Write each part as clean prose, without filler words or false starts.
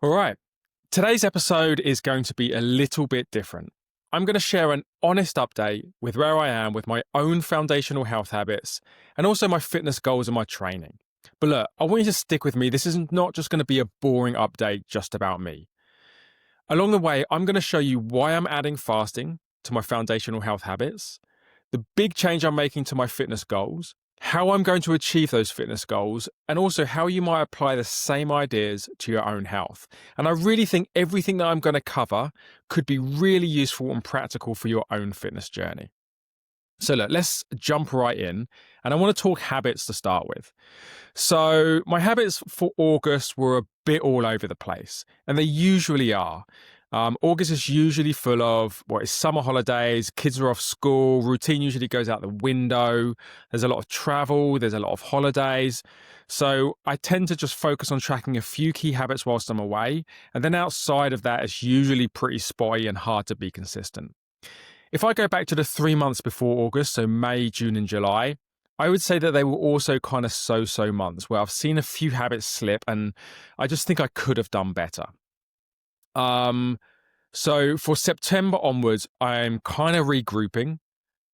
All right. Today's episode is going to be a little bit different. I'm going to share an honest update with where I am with my own foundational health habits and also my fitness goals and my training. But look, I want you to stick with me. This isn't not just going to be a boring update just about me. Along the way, I'm going to show you why I'm adding fasting to my foundational health habits, the big change I'm making to my fitness goals, how I'm going to achieve those fitness goals, and also how you might apply the same ideas to your own health. And I really think everything that I'm going to cover could be really useful and practical for your own fitness journey. So look, let's jump right in. And I want to talk habits to start with. So my habits for August were a bit all over the place, and they usually are. August is usually full of it's summer holidays, kids are off school, routine usually goes out the window, there's a lot of travel, there's a lot of holidays. So I tend to just focus on tracking a few key habits whilst I'm away, and then outside of that, it's usually pretty spotty and hard to be consistent. If I go back to the 3 months before August, so May, June and July, I would say that they were also kind of so-so months where I've seen a few habits slip and I just think I could have done better. So for September onwards, I'm kind of regrouping.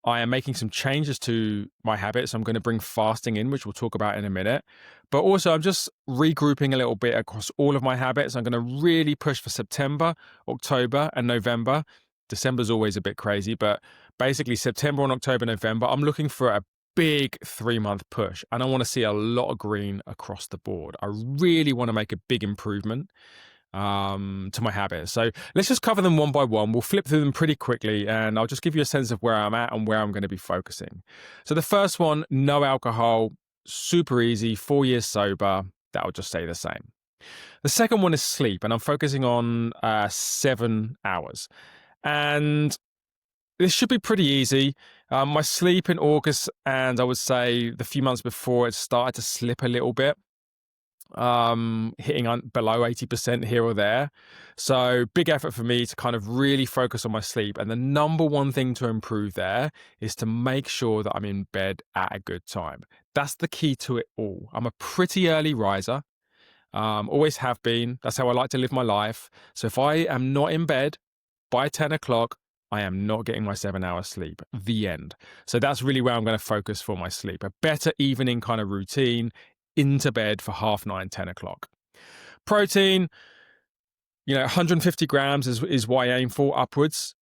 I am making some changes to my habits. I'm going to bring fasting in, which we'll talk about in a minute. But also I'm just regrouping a little bit across all of my habits. I'm going to really push for September, October and November. December's always a bit crazy, but basically September and October, November, I'm looking for a big 3-month push and I want to see a lot of green across the board. I really want to make a big improvement to my habits. So let's just cover them one by one. We'll flip through them pretty quickly and I'll just give you a sense of where I'm at and where I'm going to be focusing. So the first one, no alcohol, super easy, 4 years sober. That'll just stay the same. The second one is sleep and I'm focusing on 7 hours. And this should be pretty easy. My sleep in August and I would say the few months before it started to slip a little bit, hitting below 80% here or there. So big effort for me to kind of really focus on my sleep. And the number one thing to improve there is to make sure that I'm in bed at a good time. That's the key to it all. I'm a pretty early riser. Always have been. That's how I like to live my life. So if I am not in bed by 10 o'clock, I am not getting my 7 hours sleep. The end. So that's really where I'm going to focus for my sleep. A better evening kind of routine, into bed for 9:30, 10 o'clock. Protein, 150 grams is what I aim for upwards.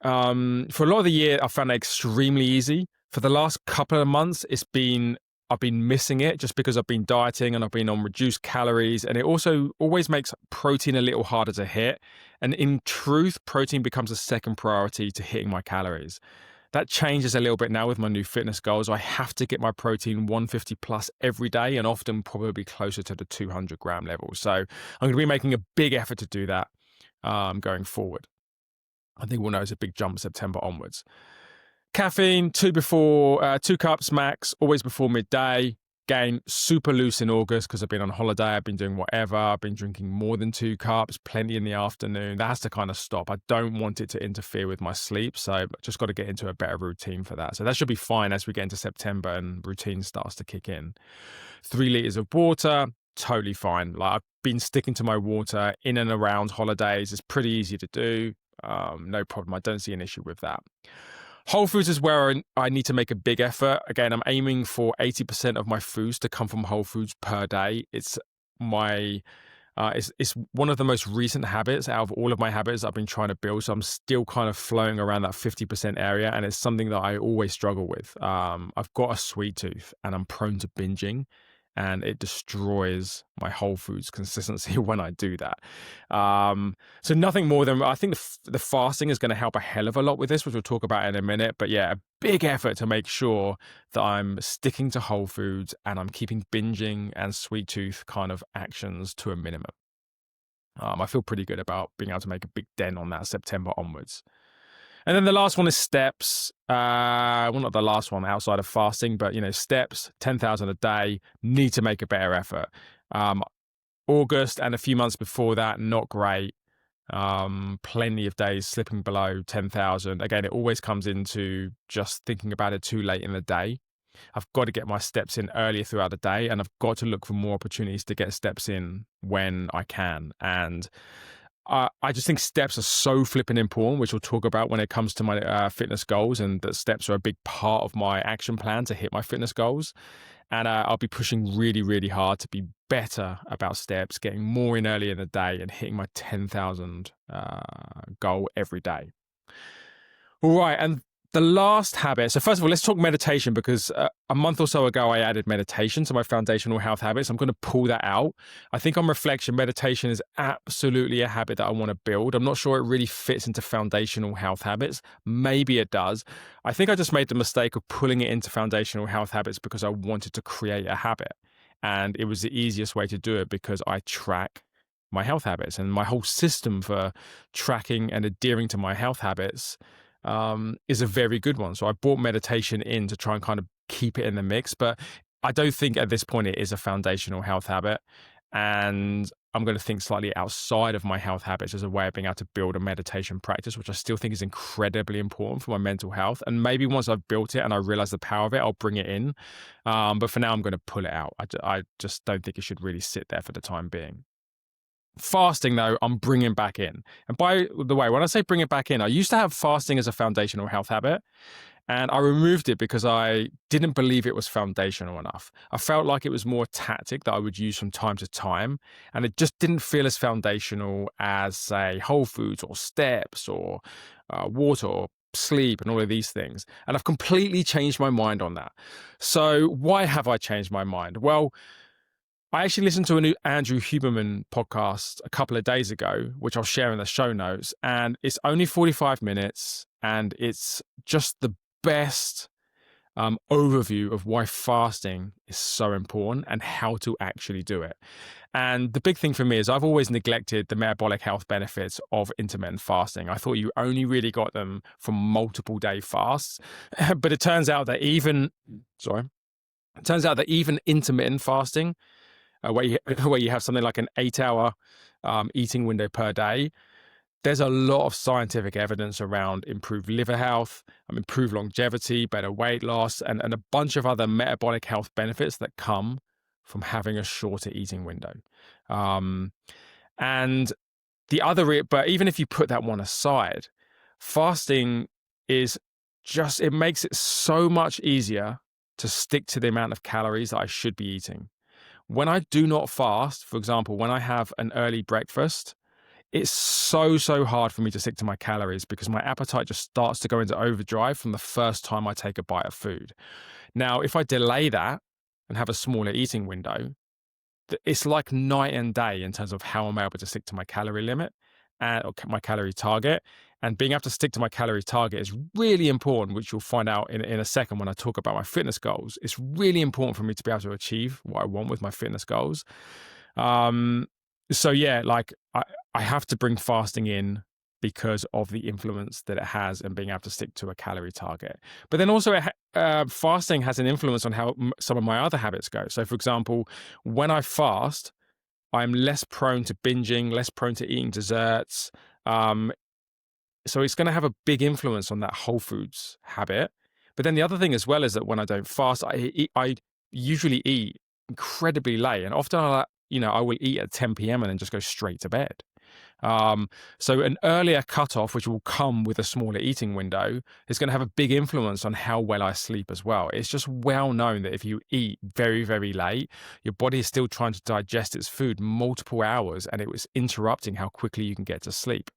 For a lot of the year, I found it extremely easy. For the last couple of months, I've been missing it just because I've been dieting and I've been on reduced calories. And it also always makes protein a little harder to hit. And in truth, protein becomes a second priority to hitting my calories. That changes a little bit now with my new fitness goals. I have to get my protein 150 plus every day and often probably closer to the 200 gram level. So I'm going to be making a big effort to do that going forward. I think we'll notice a big jump September onwards. Caffeine, 2 cups max, always before midday. Again, super loose in August because I've been on holiday, I've been doing whatever, I've been drinking more than 2 cups, plenty in the afternoon. That has to kind of stop. I don't want it to interfere with my sleep, so I've just got to get into a better routine for that. So that should be fine as we get into September and routine starts to kick in. 3 liters of water, totally fine. Like I've been sticking to my water in and around holidays. It's pretty easy to do. No problem. I don't see an issue with that. Whole foods is where I need to make a big effort. Again, I'm aiming for 80% of my foods to come from whole foods per day. It's it's one of the most recent habits out of all of my habits I've been trying to build. So I'm still kind of flowing around that 50% area. And it's something that I always struggle with. I've got a sweet tooth and I'm prone to binging. And it destroys my whole foods consistency when I do that. So nothing more than, I think the fasting is going to help a hell of a lot with this, which we'll talk about in a minute. But yeah, a big effort to make sure that I'm sticking to whole foods and I'm keeping binging and sweet tooth kind of actions to a minimum. I feel pretty good about being able to make a big dent on that September onwards. And then the last one is steps. Well, not the last one outside of fasting, but, steps, 10,000 a day, need to make a better effort. August and a few months before that, not great. Plenty of days slipping below 10,000. Again, it always comes into just thinking about it too late in the day. I've got to get my steps in earlier throughout the day, and I've got to look for more opportunities to get steps in when I can. And I just think steps are so flipping important, which we'll talk about when it comes to my fitness goals, and that steps are a big part of my action plan to hit my fitness goals. And I'll be pushing really, really hard to be better about steps, getting more in early in the day, and hitting my 10,000 goal every day. All right. And the last habit. So first of all, let's talk meditation, because a month or so ago, I added meditation to my foundational health habits. I'm going to pull that out. I think on reflection, meditation is absolutely a habit that I want to build. I'm not sure it really fits into foundational health habits. Maybe it does. I think I just made the mistake of pulling it into foundational health habits because I wanted to create a habit. And it was the easiest way to do it because I track my health habits, and my whole system for tracking and adhering to my health habits is a very good one. So I brought meditation in to try and kind of keep it in the mix, but I don't think at this point it is a foundational health habit. And I'm going to think slightly outside of my health habits as a way of being able to build a meditation practice, which I still think is incredibly important for my mental health. And maybe once I've built it and I realize the power of it, I'll bring it in. But for now, I'm going to pull it out. I just don't think it should really sit there for the time being. Fasting, though, I'm bringing back in. And by the way, when I say bring it back in, I used to have fasting as a foundational health habit, and I removed it because I didn't believe it was foundational enough. I felt like it was more a tactic that I would use from time to time, and it just didn't feel as foundational as, say, whole foods or steps or water or sleep and all of these things. And I've completely changed my mind on that. So why have I changed my mind? Well, I actually listened to a new Andrew Huberman podcast a couple of days ago, which I'll share in the show notes. And it's only 45 minutes, and it's just the best overview of why fasting is so important and how to actually do it. And the big thing for me is I've always neglected the metabolic health benefits of intermittent fasting. I thought you only really got them from multiple day fasts. But it turns out that even intermittent fasting, where you have something like an 8-hour eating window per day, there's a lot of scientific evidence around improved liver health, improved longevity, better weight loss, and a bunch of other metabolic health benefits that come from having a shorter eating window. And but even if you put that one aside, fasting it makes it so much easier to stick to the amount of calories that I should be eating. When I do not fast, for example, when I have an early breakfast, it's so hard for me to stick to my calories because my appetite just starts to go into overdrive from the first time I take a bite of food. Now, if I delay that and have a smaller eating window, it's like night and day in terms of how I'm able to stick to my calorie limit or my calorie target. And being able to stick to my calorie target is really important, which you'll find out in a second when I talk about my fitness goals. It's really important for me to be able to achieve what I want with my fitness goals. So yeah, like I have to bring fasting in because of the influence that it has and being able to stick to a calorie target. But then also fasting has an influence on how some of my other habits go. So for example, when I fast, I'm less prone to binging, less prone to eating desserts. So it's going to have a big influence on that whole foods habit. But then the other thing as well is that when I don't fast, I usually eat incredibly late, and often I will eat at 10 p.m. and then just go straight to bed. So an earlier cutoff, which will come with a smaller eating window, is going to have a big influence on how well I sleep as well. It's just well known that if you eat very, very late, your body is still trying to digest its food multiple hours, and it was interrupting how quickly you can get to sleep.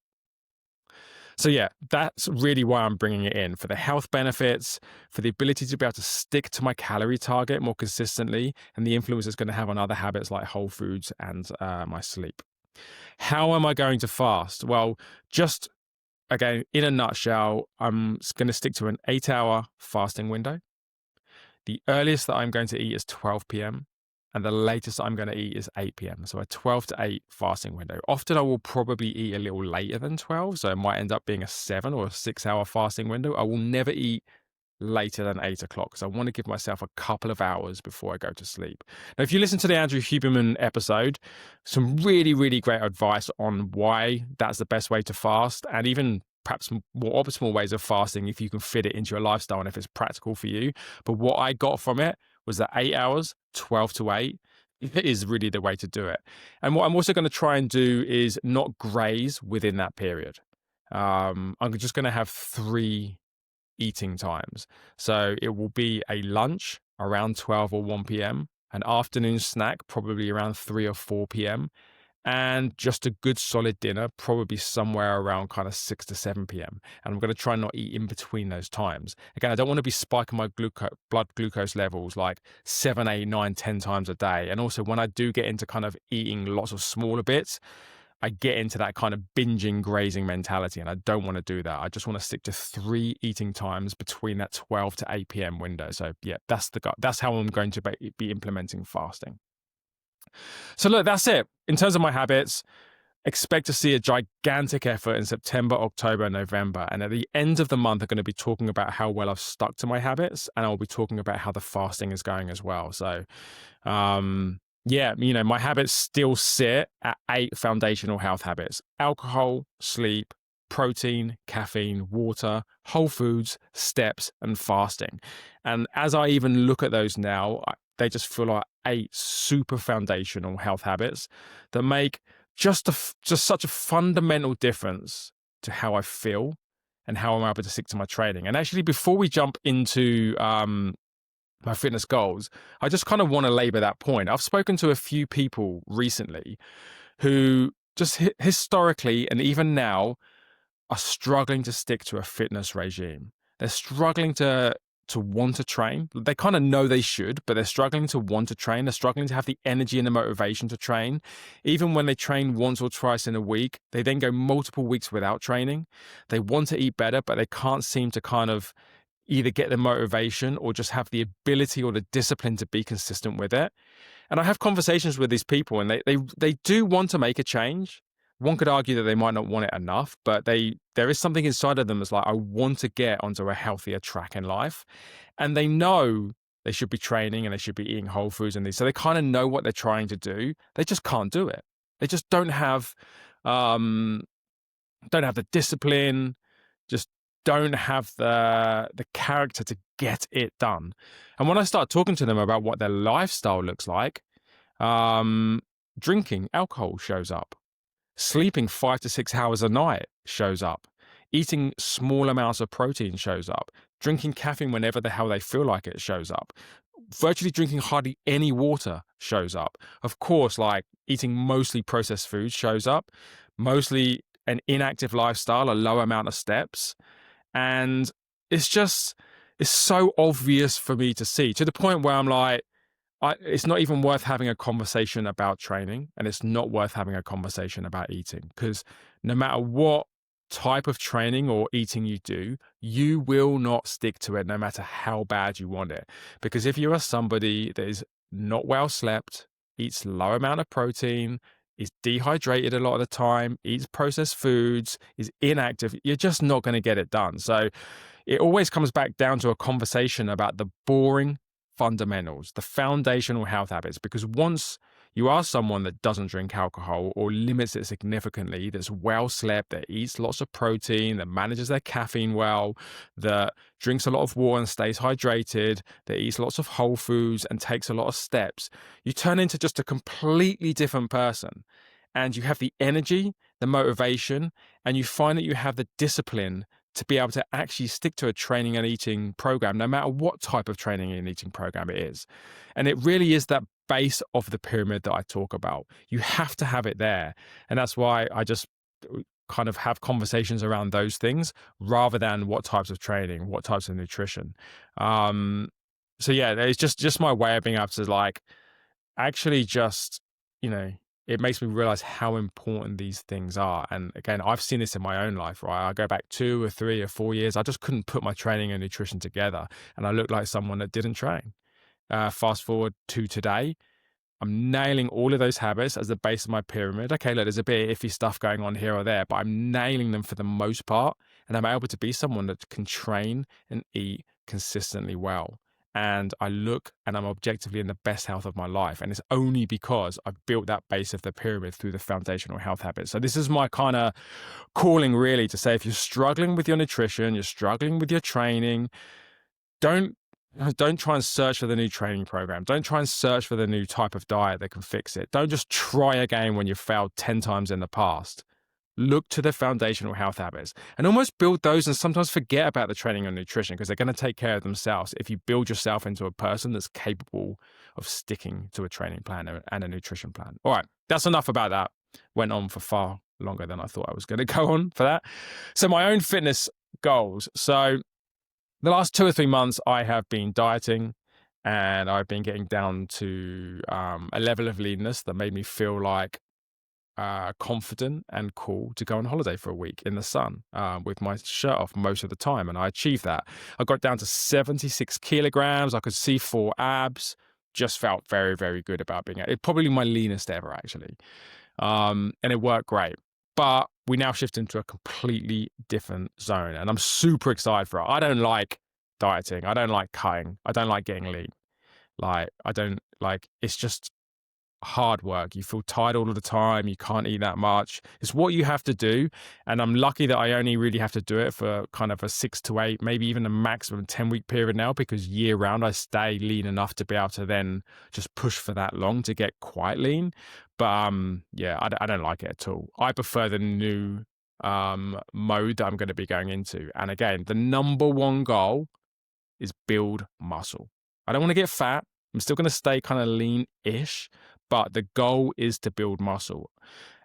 So yeah, that's really why I'm bringing it in, for the health benefits, for the ability to be able to stick to my calorie target more consistently, and the influence it's going to have on other habits like whole foods and my sleep. How am I going to fast? Well, just again, in a nutshell, I'm going to stick to an 8-hour fasting window. The earliest that I'm going to eat is 12 p.m. and the latest I'm going to eat is 8 p.m. So a 12 to 8 fasting window. Often I will probably eat a little later than 12, so it might end up being a 7 or a 6-hour fasting window. I will never eat later than 8 o'clock because I want to give myself a couple of hours before I go to sleep. Now, if you listen to the Andrew Huberman episode, some really, really great advice on why that's the best way to fast, and even perhaps more optimal ways of fasting if you can fit it into your lifestyle and if it's practical for you. But what I got from it was that 8 hours, 12 to 8, is really the way to do it. And what I'm also going to try and do is not graze within that period. I'm just going to have 3 eating times. So it will be a lunch around 12 or 1 p.m., an afternoon snack probably around 3 or 4 p.m., and just a good solid dinner, probably somewhere around kind of 6 to 7 p.m. And I'm going to try not eat in between those times. Again, I don't want to be spiking my blood glucose levels like 7, 8, 9, 10 times a day. And also when I do get into kind of eating lots of smaller bits, I get into that kind of binging, grazing mentality, and I don't want to do that. I just want to stick to 3 eating times between that 12 to 8 p.m. window. So yeah, that's how I'm going to be implementing fasting. So look, that's it. In terms of my habits, expect to see a gigantic effort in September, October, November. And at the end of the month, I'm going to be talking about how well I've stuck to my habits, and I'll be talking about how the fasting is going as well. So, yeah, my habits still sit at 8 foundational health habits: alcohol, sleep, protein, caffeine, water, whole foods, steps, and fasting. And as I even look at those now, they just feel like 8 super foundational health habits that make just such a fundamental difference to how I feel and how I'm able to stick to my training. And actually, before we jump into my fitness goals, I just kind of want to labor that point. I've spoken to a few people recently who just historically and even now are struggling to stick to a fitness regime. They're struggling to want to train. They kind of know they should, but they're struggling to want to train. They're struggling to have the energy and the motivation to train. Even when they train once or twice in a week, they then go multiple weeks without training. They want to eat better, but they can't seem to kind of either get the motivation or just have the ability or the discipline to be consistent with it. And I have conversations with these people, and they do want to make a change. One could argue that they might not want it enough, but there is something inside of them that's like, I want to get onto a healthier track in life. And they know they should be training and they should be eating whole foods and these. So they kind of know what they're trying to do. They just can't do it. They just don't have the discipline, just don't have the character to get it done. And when I start talking to them about what their lifestyle looks like, drinking alcohol shows up. Sleeping 5 to 6 hours a night shows up. Eating small amounts of protein shows up. Drinking caffeine whenever the hell they feel like it shows up. Virtually drinking hardly any water shows up. Of course, like eating mostly processed foods shows up. Mostly an inactive lifestyle, a low amount of steps. And it's so obvious for me to see, to the point where I'm like, it's not even worth having a conversation about training, and it's not worth having a conversation about eating, because no matter what type of training or eating you do, you will not stick to it no matter how bad you want it. Because if you are somebody that is not well slept, eats low amount of protein, is dehydrated a lot of the time, eats processed foods, is inactive, you're just not going to get it done. So it always comes back down to a conversation about the boring fundamentals, the foundational health habits, because once you are someone that doesn't drink alcohol or limits it significantly, that's well slept, that eats lots of protein, that manages their caffeine well, that drinks a lot of water and stays hydrated, that eats lots of whole foods and takes a lot of steps, you turn into just a completely different person. And you have the energy, the motivation, and you find that you have the discipline to be able to actually stick to a training and eating program, no matter what type of training and eating program it is. And it really is that base of the pyramid that I talk about. You have to have it there. And that's why I just kind of have conversations around those things rather than what types of training, what types of nutrition. So yeah, it's just my way of being able to like actually just, it makes me realize how important these things are. And again, I've seen this in my own life, right? I go back 2 or 3 or 4 years. I just couldn't put my training and nutrition together. And I looked like someone that didn't train. Fast forward to today, I'm nailing all of those habits as the base of my pyramid. Okay, look, there's a bit of iffy stuff going on here or there, but I'm nailing them for the most part. And I'm able to be someone that can train and eat consistently well. and I look and I'm objectively in the best health of my life. And it's only because I've built that base of the pyramid through the foundational health habits. So this is my kind of calling, really, to say, if you're struggling with your nutrition, you're struggling with your training, don't try and search for the new training program. Don't try and search for the new type of diet that can fix it. Don't just try again when you've failed 10 times in the past. Look to the foundational health habits and almost build those, and sometimes forget about the training and nutrition, because they're going to take care of themselves if you build yourself into a person that's capable of sticking to a training plan and a nutrition plan. All right, that's enough about that. Went on for far longer than I thought I was going to go on for that. So my own fitness goals. So the last 2 or 3 months I have been dieting, and I've been getting down to a level of leanness that made me feel like confident and cool to go on holiday for a week in the sun with my shirt off most of the time. And I achieved that. I got down to 76 kilograms. I could see 4 abs. Just felt very, very good about being it. Probably my leanest ever, actually. And it worked great. But we now shift into a completely different zone. And I'm super excited for it. I don't like dieting. I don't like cutting. I don't like getting lean. It's just hard work. You feel tired all of the time. You can't eat that much. It's what you have to do. And I'm lucky that I only really have to do it for kind of a 6 to 8, maybe even a maximum 10-week period now, because year round I stay lean enough to be able to then just push for that long to get quite lean. But I don't like it at all. I prefer the new mode that I'm going to be going into. And again, the number one goal is build muscle. I don't want to get fat. I'm still going to stay kind of lean-ish, but the goal is to build muscle.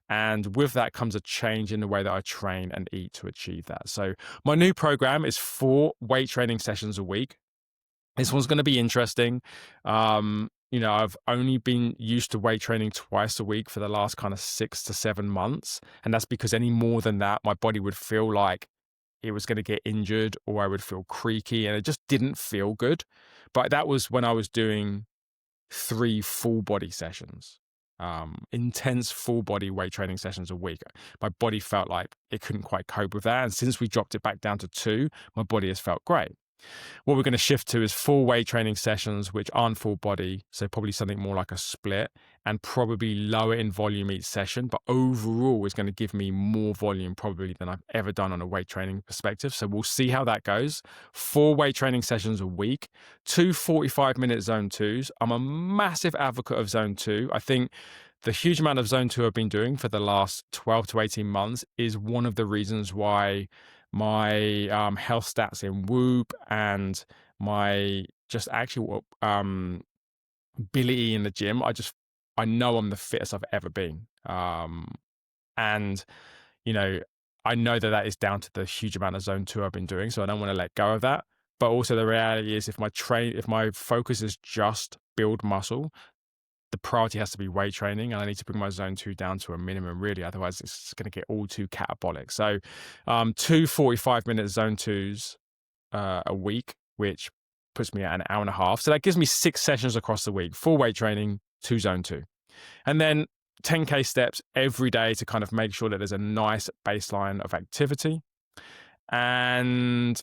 And with that comes a change in the way that I train and eat to achieve that. So my new program is 4 weight training sessions a week. This one's going to be interesting. I've only been used to weight training twice a week for the last kind of 6 to 7 months. And that's because any more than that, my body would feel like it was going to get injured, or I would feel creaky, and it just didn't feel good. But that was when I was doing 3 full body sessions, intense full body weight training sessions a week. My body felt like it couldn't quite cope with that. And since we dropped it back down to 2, my body has felt great. What we're going to shift to is 4 weight training sessions, which aren't full body. So probably something more like a split, and probably lower in volume each session, but overall is going to give me more volume probably than I've ever done on a weight training perspective. So we'll see how that goes. 4 weight training sessions a week, 2 45-minute zone 2s. I'm a massive advocate of zone 2. I think the huge amount of zone 2 I've been doing for the last 12 to 18 months is one of the reasons why my health stats in Whoop and my just actual ability in the gym, I know I'm the fittest I've ever been. And I know that is down to the huge amount of zone 2 I've been doing, so I don't want to let go of that. But also the reality is, if my focus is just build muscle, the priority has to be weight training, and I need to bring my zone 2 down to a minimum, really. Otherwise, it's going to get all too catabolic. So 2 45-minute zone 2s a week, which puts me at an hour and a half. So that gives me 6 sessions across the week, 4 weight training, 2 zone 2. And then 10K steps every day to kind of make sure that there's a nice baseline of activity. And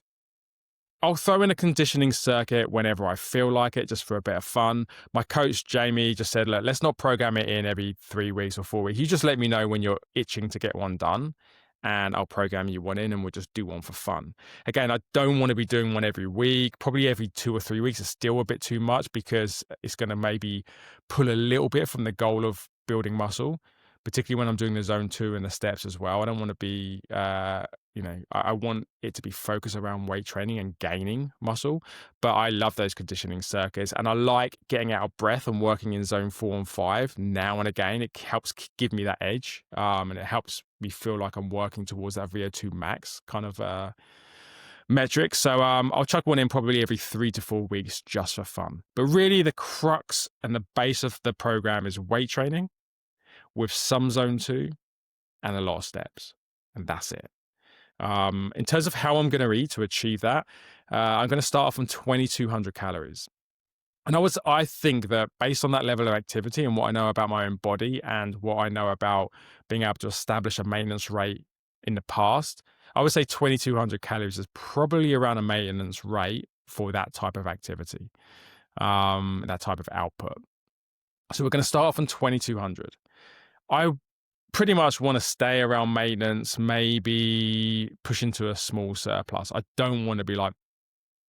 I'll throw in a conditioning circuit whenever I feel like it, just for a bit of fun. My coach, Jamie, just said, look, let's not program it in every 3 weeks or 4 weeks. You just let me know when you're itching to get one done, and I'll program you one in, and we'll just do one for fun. Again, I don't want to be doing one every week. Probably every 2 or 3 weeks is still a bit too much, because it's going to maybe pull a little bit from the goal of building muscle, particularly when I'm doing the zone 2 and the steps as well. I don't want to be, I want it to be focused around weight training and gaining muscle, but I love those conditioning circuits, and I like getting out of breath and working in zone 4 and 5 now and again. It helps give me that edge, and it helps me feel like I'm working towards that VO2 max kind of metric. So I'll chuck one in probably every 3 to 4 weeks just for fun. But really the crux and the base of the program is weight training with some zone 2 and a lot of steps. And that's it. In terms of how I'm going to eat to achieve that, I'm going to start off on 2,200 calories. And I think that based on that level of activity and what I know about my own body and what I know about being able to establish a maintenance rate in the past, I would say 2,200 calories is probably around a maintenance rate for that type of activity, that type of output. So we're going to start off on 2200. I pretty much want to stay around maintenance, maybe push into a small surplus. I don't want to be like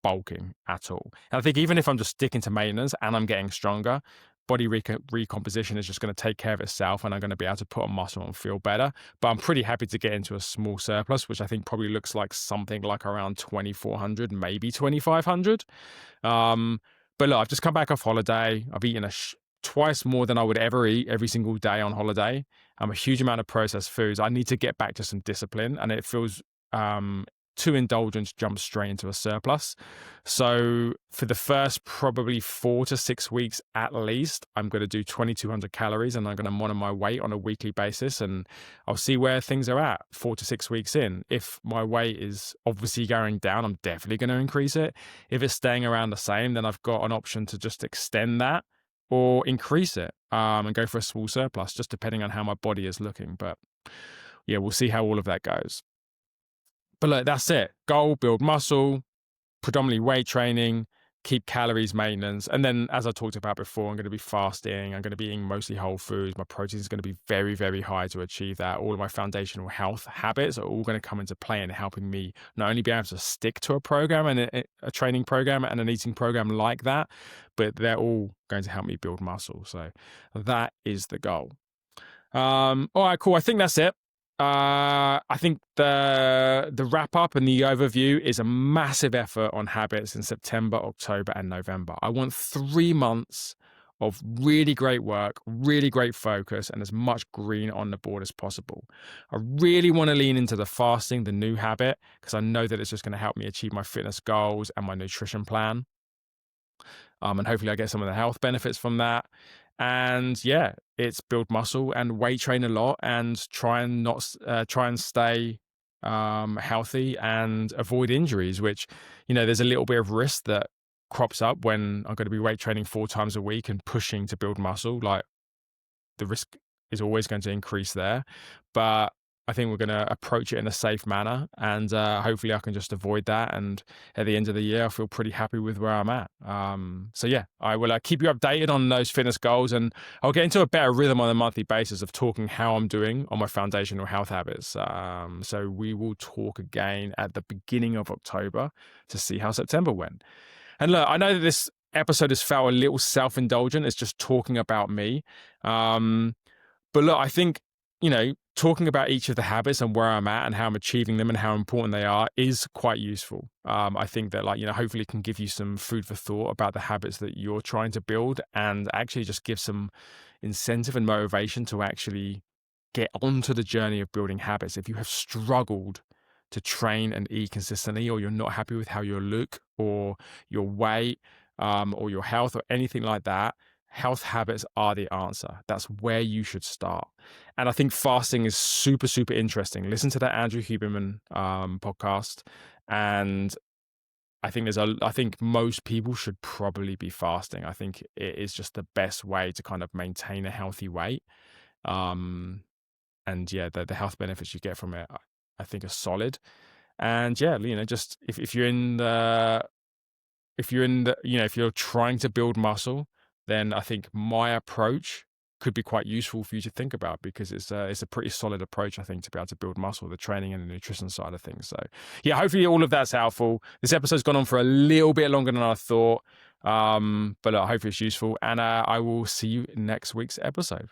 bulking at all. And I think even if I'm just sticking to maintenance and I'm getting stronger, body recomposition is just going to take care of itself, and I'm going to be able to put on muscle and feel better. But I'm pretty happy to get into a small surplus, which I think probably looks like something like around 2400, maybe 2500. But look, I've just come back off holiday. I've eaten twice more than I would ever eat every single day on holiday. A huge amount of processed foods. I need to get back to some discipline, and it feels too indulgent to jump straight into a surplus. So for the first probably 4 to 6 weeks at least, I'm going to do 2200 calories, and I'm going to monitor my weight on a weekly basis, and I'll see where things are at 4 to 6 weeks in. If my weight is obviously going down, I'm definitely going to increase it. If it's staying around the same, then I've got an option to just extend that or increase it and go for a small surplus, just depending on how my body is looking. But yeah, we'll see how all of that goes. But look, that's it. Goal, build muscle, predominantly weight training, keep calories maintenance. And then, as I talked about before, I'm going to be fasting. I'm going to be eating mostly whole foods. My protein is going to be very, very high to achieve that. All of my foundational health habits are all going to come into play in helping me not only be able to stick to a program and a training program and an eating program like that, but they're all going to help me build muscle. So that is the goal. All right, cool. I think that's it. I think the wrap up and the overview is a massive effort on habits in September, October, and November. I want 3 months of really great work, really great focus, and as much green on the board as possible. I really want to lean into the fasting, the new habit, because I know that it's just going to help me achieve my fitness goals and my nutrition plan. And hopefully I get some of the health benefits from that. And yeah, it's build muscle and weight train a lot, and try and stay healthy and avoid injuries, which, there's a little bit of risk that crops up when I'm going to be weight training 4 times a week and pushing to build muscle. Like, the risk is always going to increase there, but I think we're going to approach it in a safe manner, and hopefully I can just avoid that. And at the end of the year, I feel pretty happy with where I'm at. So yeah, I will keep you updated on those fitness goals, and I'll get into a better rhythm on a monthly basis of talking how I'm doing on my foundational health habits. So we will talk again at the beginning of October to see how September went. And look, I know that this episode has felt a little self-indulgent. It's just talking about me. But look, I think, talking about each of the habits and where I'm at and how I'm achieving them and how important they are is quite useful. I think that, hopefully it can give you some food for thought about the habits that you're trying to build, and actually just give some incentive and motivation to actually get onto the journey of building habits. If you have struggled to train and eat consistently, or you're not happy with how you look or your weight or your health or anything like that, health habits are the answer. That's where you should start. And I think fasting is super, super interesting. Listen to that Andrew Huberman podcast. And I think most people should probably be fasting. I think it is just the best way to kind of maintain a healthy weight. And yeah, the health benefits you get from it, I think, are solid. And yeah, just if you're trying to build muscle, then I think my approach could be quite useful for you to think about, because it's a pretty solid approach, I think, to be able to build muscle, the training and the nutrition side of things. So yeah, hopefully all of that's helpful. This episode's gone on for a little bit longer than I thought, but hopefully it's useful, and I will see you in next week's episode.